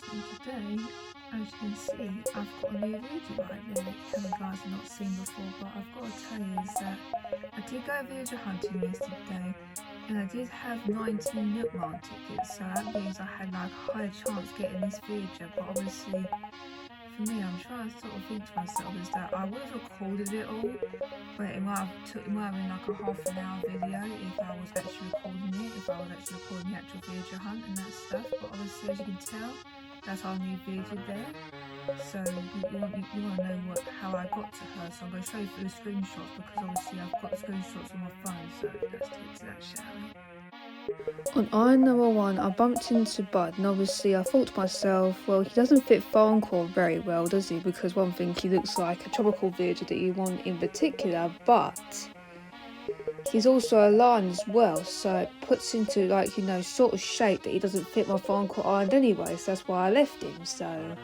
So today, as you can see, I've got a new video right there that you guys have not seen before, but I've got to tell you is that I did go villager hunting yesterday and I did have 19 milk mile tickets, so that means I had like a higher chance getting this villager, but obviously for me I'm trying to sort of think to myself is that I would have recorded it all, but it might have been like a half an hour video if I was actually recording it, if I was actually recording the actual villager hunt and that stuff, but obviously as you can tell, that's our new villager there. So you want to know how I got to her, so I'm going to show you through the screenshots because obviously I've got the screenshots on my phone, so let's take to that, shall we? On iron number 1, I bumped into Bud, and obviously I thought to myself, well, he doesn't fit farm core very well, does he? Because one thing, he looks like a tropical villager that you want in particular, but he's also a lion as well, so it puts into like, sort of shape that he doesn't fit my farm core iron anyway, so that's why I left him, so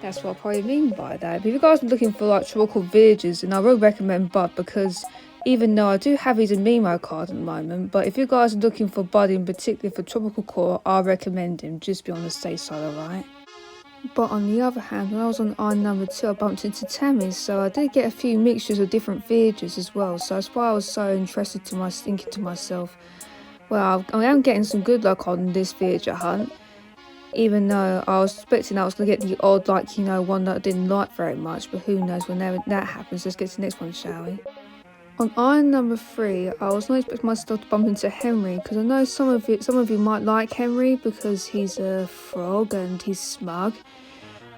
that's what I probably mean by that. But if you guys are looking for like tropical villagers, then I will recommend Bud, because even though I do have his Amimo card at the moment, but if you guys are looking for Bud in particular for tropical core, I recommend him, just be on the safe side, alright? But on the other hand, when I was on iron number 2, I bumped into Tammy, so I did get a few mixtures of different villagers as well, so that's why I was so interested thinking to myself, well, I am getting some good luck on this villager hunt, even though I was expecting I was going to get the odd, one that I didn't like very much, but who knows when that happens. Let's get to the next one, shall we? On iron number 3, I was not expecting myself to bump into Henry, because I know some of you might like Henry because he's a frog and he's smug.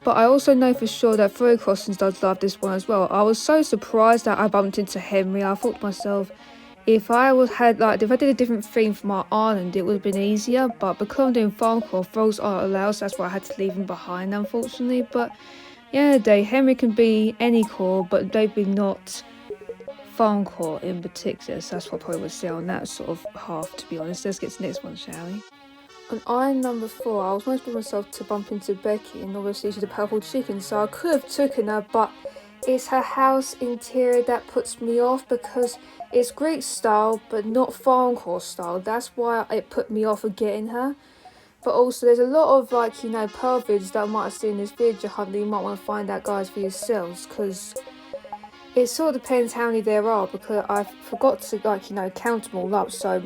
But I also know for sure that Furry Crossings does love this one as well. I was so surprised that I bumped into Henry. I thought to myself, if I did a different theme for my island, it would have been easier. But because I'm doing farm core, frogs aren't allowed, so that's why I had to leave him behind, unfortunately. But yeah, Henry can be any core, but maybe not farm core in particular, so that's what I probably would say on that sort of half, to be honest. Let's get to the next one, shall we? On iron number 4, I was going to expect myself to bump into Becky, and obviously she's a purple chicken, so I could have taken her, but it's her house interior that puts me off, because it's Greek style but not farm core style. That's why it put me off of getting her. But also there's a lot of pearl vids that I might have seen in this villager hunt that you might want to find out, guys, for yourselves, because it sort of depends how many there are, because I forgot to count them all up. So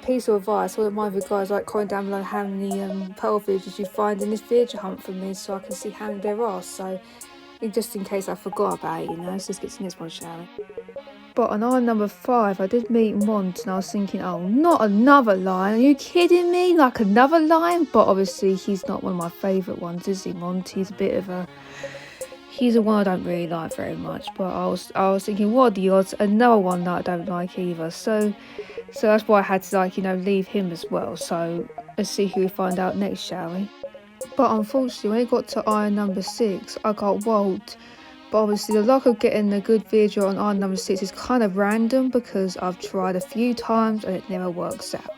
piece of advice, I wouldn't mind if you guys comment down below how many pearl villages you find in this villager hunt for me, so I can see how many there are. So just in case I forgot about it, so let's get to the next one, shall we? But on iron number 5, I did meet Monty, and I was thinking, oh, not another lion, are you kidding me? Like another lion? But obviously he's not one of my favourite ones, is he, Monty? He's a one I don't really like very much, but I was thinking, what are the odds? Another one that I don't like either. So that's why I had to leave him as well. So let's see who we find out next, shall we? But unfortunately, when it got to iron number 6, I got Walt. But obviously the luck of getting a good villager on iron number 6 is kind of random, because I've tried a few times and it never works out.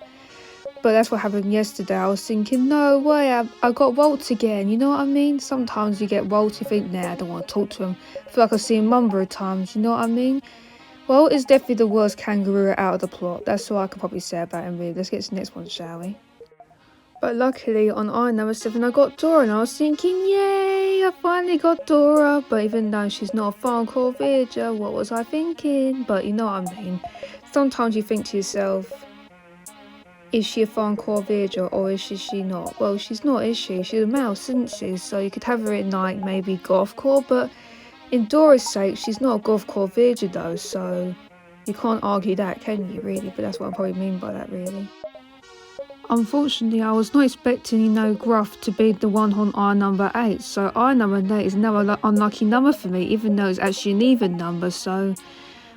But that's what happened yesterday. I was thinking, no way, I got Walt again, you know what I mean? Sometimes you get Walt, you think, nah, I don't want to talk to him. I feel like I've seen him a number of times, you know what I mean? Walt is definitely the worst kangaroo out of the plot. That's all I could probably say about him, really. Let's get to the next one, shall we? But luckily, on iron number 7, I got Dora, and I was thinking, yay, I finally got Dora. But even though she's not a farm core villager, what was I thinking? But you know what I mean. Sometimes you think to yourself, is she a farm core villager or is she not? Well, she's not, is she? She's a mouse, isn't she? So you could have her in maybe golf core, but in Dora's sake, she's not a golf core villager though, so you can't argue that, can you, really? But that's what I probably mean by that, really. Unfortunately, I was not expecting, Gruff to be the one on iron number 8, so iron number 8 is another unlucky number for me, even though it's actually an even number, so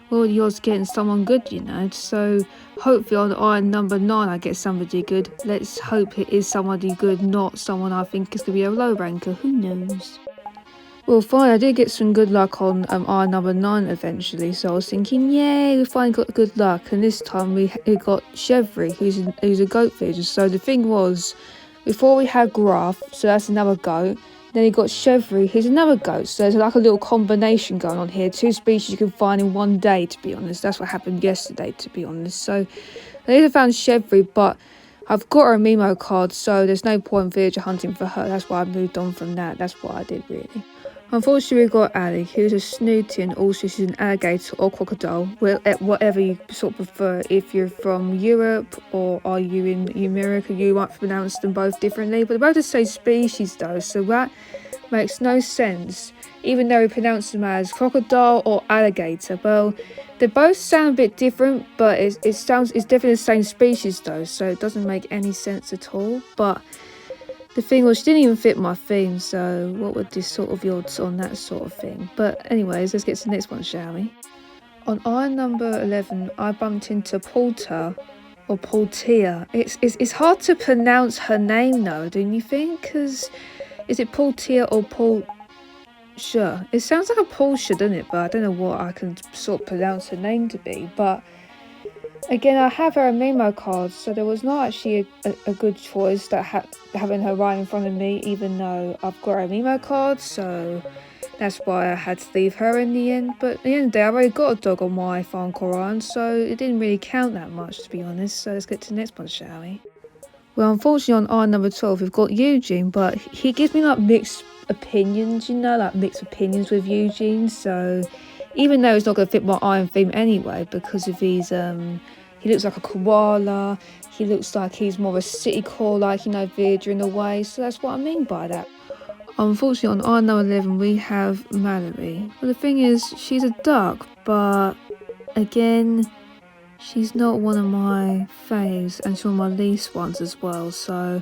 well, yours getting someone good, so hopefully on iron number 9 I get somebody good. Let's hope it is somebody good, not someone I think is going to be a low ranker, who knows. Well, fine, I did get some good luck on iron number 9 eventually, so I was thinking, yay, we finally got good luck, and this time we got Chevry, who's a goat villager. So the thing was, before we had Gruff, so that's another goat, then you got chevry, who's another goat, so there's like a little combination going on here. 2 species you can find in one day, to be honest. That's what happened yesterday, to be honest. So I either found chevry, but I've got her Mimo card, so there's no point villager hunting for her. That's why I moved on from that. That's what I did, really. Unfortunately, we've got Ali, who's a snooty, and also she's an alligator or crocodile, whatever you sort of prefer. If you're from Europe or are you in America, you might pronounce them both differently, but they're both the same species though, so that makes no sense. Even though we pronounce them as crocodile or alligator, well, they both sound a bit different, but it's definitely the same species though, so it doesn't make any sense at all. But the thing was, she didn't even fit my theme, so what would this sort of odds on that sort of thing? But anyways, let's get to the next one, shall we? On iron number 11, I bumped into Palta, or Paltia. It's hard to pronounce her name though, don't you think? Because is it Paltia or Paltia? It sounds like a Porsche, doesn't it? But I don't know what I can sort of pronounce her name to be. But again, I have her Mimo card, so there was not actually a good choice that having her right in front of me, even though I've got her Mimo card, so that's why I had to leave her in the end. But at the end of the day, I've already got a dog on my farm Quran, so it didn't really count that much, to be honest. So let's get to the next one, shall we? Well, unfortunately on iron number 12, we've got Eugene, but he gives me like mixed opinions, like mixed opinions with Eugene, so even though it's not going to fit my iron theme anyway, because of his he looks like a koala, he looks like he's more of a city core, like, villager in a way, so that's what I mean by that. Unfortunately on iron number 11 we have Mallory. Well, the thing is, she's a duck, but again, she's not one of my faves, and she's one of my least ones as well, so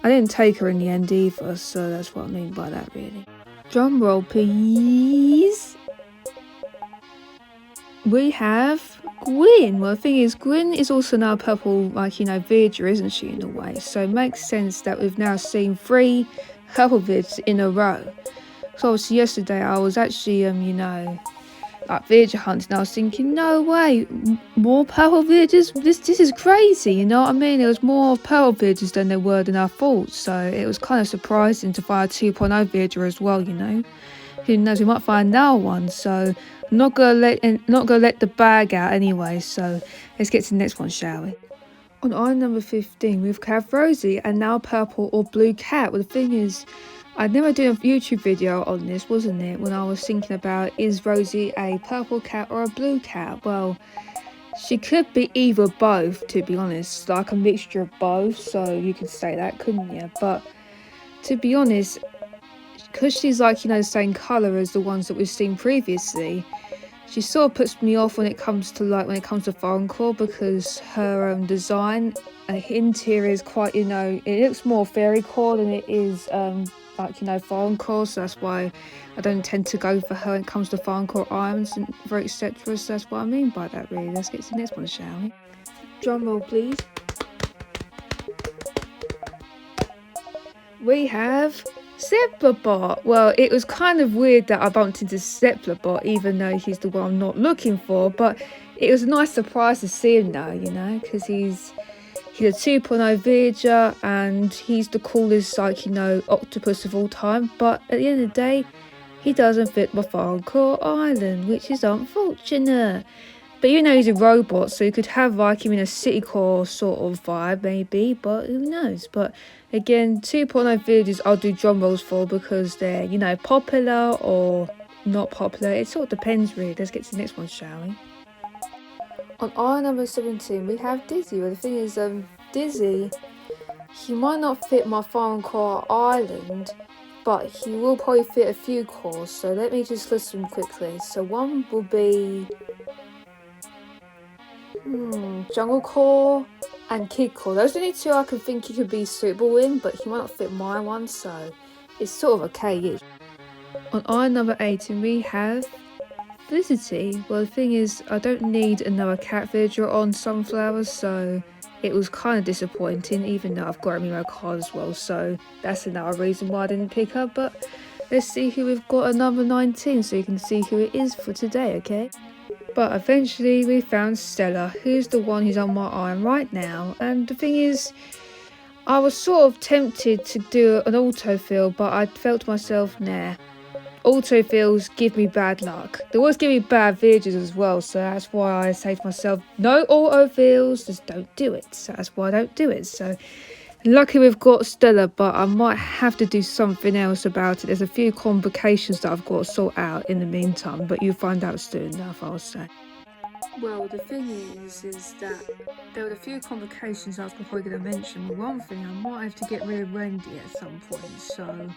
I didn't take her in the end either, so that's what I mean by that, really. Drum roll, please. We have Gwyn. Well, the thing is, Gwyn is also now purple, villager, isn't she, in a way? So it makes sense that we've now seen 3 purple villagers in a row. So obviously yesterday I was actually, like villager hunting, and I was thinking, no way, more purple villagers? This is crazy, you know what I mean? There was more purple villagers than there were than I thought, so it was kind of surprising to find a 2.0 villager as well, Who knows, we might find another one, so I'm not gonna let the bag out anyway, so let's get to the next one, shall we? On iron number 15, we've got Rosie, and now purple or blue cat. Well, the thing is, I'd never done a YouTube video on this, wasn't it? When I was thinking about, is Rosie a purple cat or a blue cat? Well, she could be either both, to be honest, like a mixture of both, so you could say that, couldn't you? But to be honest, because she's like, the same colour as the ones that we've seen previously, she sort of puts me off when it comes to foreign core, because her design, interior is quite, it looks more fairy core than it is foreign core, so that's why I don't tend to go for her when it comes to foreign core irons and etc. So that's what I mean by that, really. Let's get to the next one, shall we? Drum roll, please. We have Zebrabot. Well, it was kind of weird that I bumped into Zebrabot, even though he's the one I'm not looking for, but it was a nice surprise to see him now, because he's a 2.0 villager, and he's the coolest, octopus of all time, but at the end of the day, he doesn't fit my foreign core island, which is unfortunate. But he's a robot, so you could have him in a city core sort of vibe, maybe, but who knows. But again, 2.0 villagers I'll do drum rolls for, because they're, popular or not popular. It sort of depends, really. Let's get to the next one, shall we? On iron number 17, we have Dizzy. Well, the thing is, Dizzy, he might not fit my foreign core island, but he will probably fit a few cores. So let me just list them quickly. So one will be jungle core and kid core. Those are the only 2 I can think he could be suitable in, but he might not fit my one, so it's sort of okay. On iron number 18, we have Felicity. Well, the thing is, I don't need another cat villager on Sunflowers, so it was kind of disappointing, even though I've got a Mimo card as well, so that's another reason why I didn't pick her. But let's see who we've got at number 19, so you can see who it is for today, okay? But eventually we found Stella, who's the one who's on my iron right now, and the thing is, I was sort of tempted to do an autofill, but I felt to myself, nah, autofills give me bad luck. They always give me bad videos as well, so that's why I say to myself, no autofills, just don't do it. So that's why I don't do it. So lucky we've got Stella, but I might have to do something else about it. There's a few complications that I've got to sort out in the meantime, but you'll find out soon enough, I'll say. Well, the thing is that there were a few complications I was probably going to mention. But one thing, I might have to get rid of Wendy at some point, so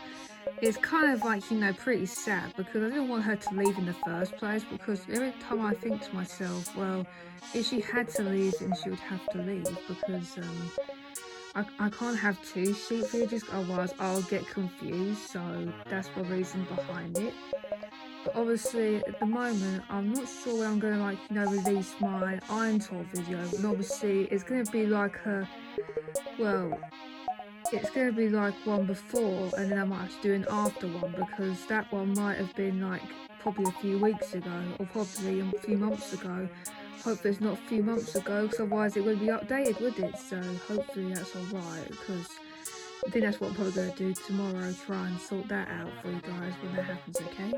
it's kind of like, you know, pretty sad because I didn't want her to leave in the first place, because every time I think to myself, well, if she had to leave, then she would have to leave, because I can't have two sheep villages, otherwise I'll get confused, so that's the reason behind it. But obviously at the moment I'm not sure when I'm going to, like, you know, release my iron tour video, and obviously it's going to be like it's going to be like one before, and then I might have to do an after one, because that one might have been like probably a few weeks ago, or probably a few months ago. Hopefully it's not a few months ago, because otherwise it wouldn't be updated, would it? So hopefully that's alright, because I think that's what I'm probably going to do tomorrow, try and sort that out for you guys when that happens, okay?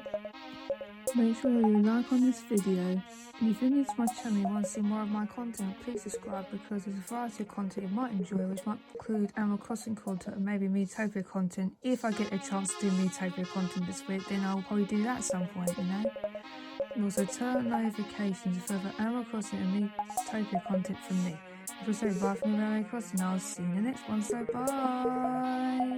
Make sure you like on this video, and if you're new to my channel and you want to see more of my content, please subscribe, because there's a variety of content you might enjoy, which might include Animal Crossing content and maybe Metopia content. If I get a chance to do Metopia content this week, then I'll probably do that at some point, you know. And also turn on notifications for further Animal Crossing and Metopia content from me. If I say bye from Animal Crossing, I'll see you in the next one, so bye!